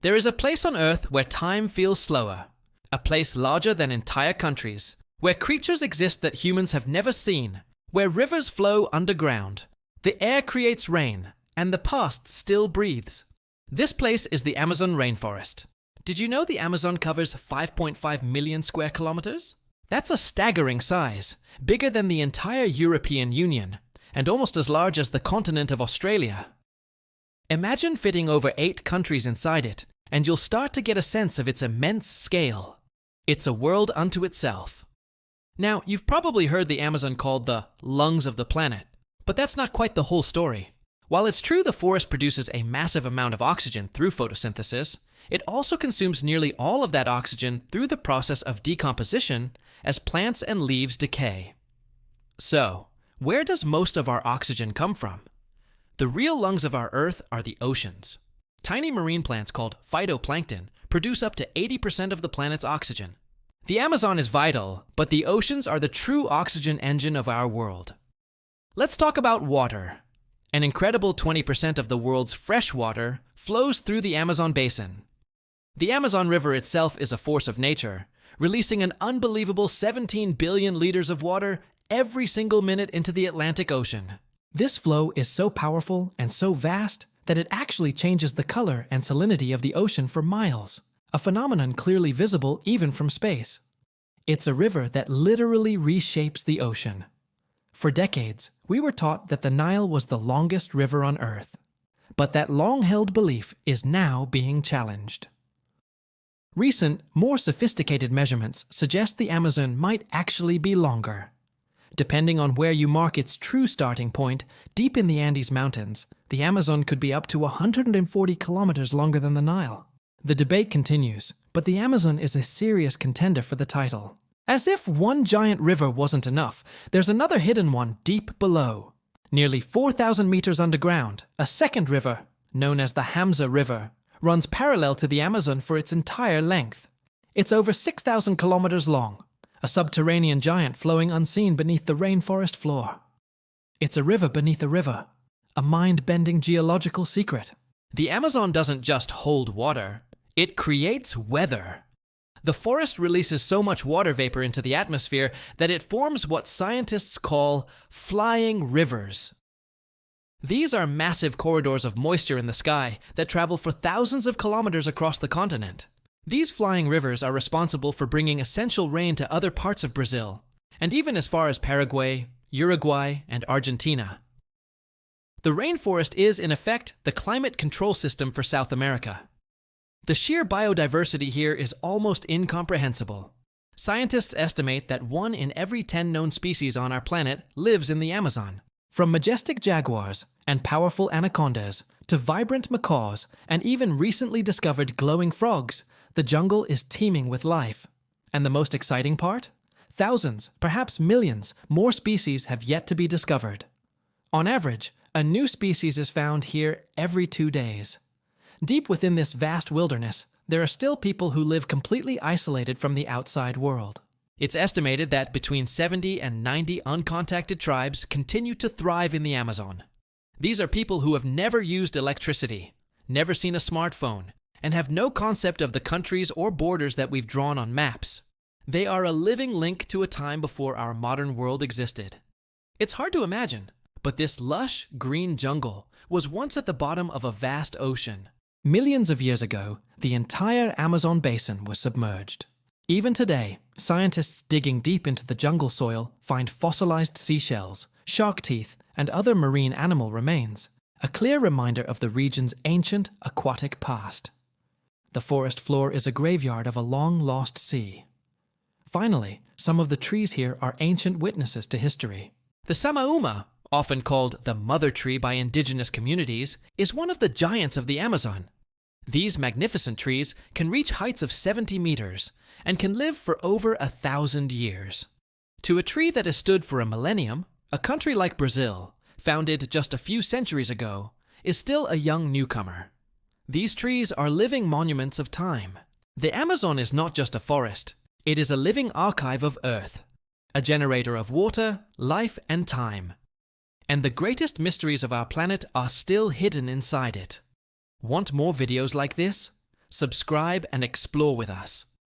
There is a place on Earth where time feels slower, a place larger than entire countries, where creatures exist that humans have never seen, where rivers flow underground, the air creates rain, and the past still breathes. This place is the Amazon rainforest. Did you know the Amazon covers 5.5 million square kilometers? That's a staggering size, bigger than the entire European Union, and almost as large as the continent of Australia. Imagine fitting over 8 countries inside it, and you'll start to get a sense of its immense scale. It's a world unto itself. Now, you've probably heard the Amazon called the lungs of the planet, but that's not quite the whole story. While it's true the forest produces a massive amount of oxygen through photosynthesis, it also consumes nearly all of that oxygen through the process of decomposition as plants and leaves decay. So, where does most of our oxygen come from? The real lungs of our Earth are the oceans. Tiny marine plants called phytoplankton produce up to 80% of the planet's oxygen. The Amazon is vital, but the oceans are the true oxygen engine of our world. Let's talk about water. An incredible 20% of the world's fresh water flows through the Amazon basin. The Amazon River itself is a force of nature, releasing an unbelievable 17 billion liters of water every single minute into the Atlantic Ocean. This flow is so powerful and so vast that it actually changes the color and salinity of the ocean for miles, a phenomenon clearly visible even from space. It's a river that literally reshapes the ocean. For decades, we were taught that the Nile was the longest river on Earth, but that long-held belief is now being challenged. Recent, more sophisticated measurements suggest the Amazon might actually be longer. Depending on where you mark its true starting point, deep in the Andes Mountains, the Amazon could be up to 140 kilometers longer than the Nile. The debate continues, but the Amazon is a serious contender for the title. As if one giant river wasn't enough, there's another hidden one deep below. Nearly 4,000 meters underground, a second river, known as the Hamza River, runs parallel to the Amazon for its entire length. It's over 6,000 kilometers long, a subterranean giant flowing unseen beneath the rainforest floor. It's a river beneath a river, a mind-bending geological secret. The Amazon doesn't just hold water, it creates weather. The forest releases so much water vapor into the atmosphere that it forms what scientists call flying rivers. These are massive corridors of moisture in the sky that travel for thousands of kilometers across the continent. These flying rivers are responsible for bringing essential rain to other parts of Brazil, and even as far as Paraguay, Uruguay, and Argentina. The rainforest is, in effect, the climate control system for South America. The sheer biodiversity here is almost incomprehensible. Scientists estimate that 1 in every 10 known species on our planet lives in the Amazon. From majestic jaguars and powerful anacondas to vibrant macaws and even recently discovered glowing frogs, the jungle is teeming with life. And the most exciting part? Thousands, perhaps millions, more species have yet to be discovered. On average, a new species is found here every 2 days. Deep within this vast wilderness, there are still people who live completely isolated from the outside world. It's estimated that between 70 and 90 uncontacted tribes continue to thrive in the Amazon. These are people who have never used electricity, never seen a smartphone, and have no concept of the countries or borders that we've drawn on maps. They are a living link to a time before our modern world existed. It's hard to imagine, but this lush, green jungle was once at the bottom of a vast ocean. Millions of years ago, the entire Amazon basin was submerged. Even today, scientists digging deep into the jungle soil find fossilized seashells, shark teeth, and other marine animal remains, a clear reminder of the region's ancient aquatic past. The forest floor is a graveyard of a long-lost sea. Finally, some of the trees here are ancient witnesses to history. The Samauma, often called the mother tree by indigenous communities, is one of the giants of the Amazon. These magnificent trees can reach heights of 70 meters and can live for over 1,000 years. To a tree that has stood for a millennium, a country like Brazil, founded just a few centuries ago, is still a young newcomer. These trees are living monuments of time. The Amazon is not just a forest, it is a living archive of Earth, a generator of water, life, and time. And the greatest mysteries of our planet are still hidden inside it. Want more videos like this? subscribe, and explore with us.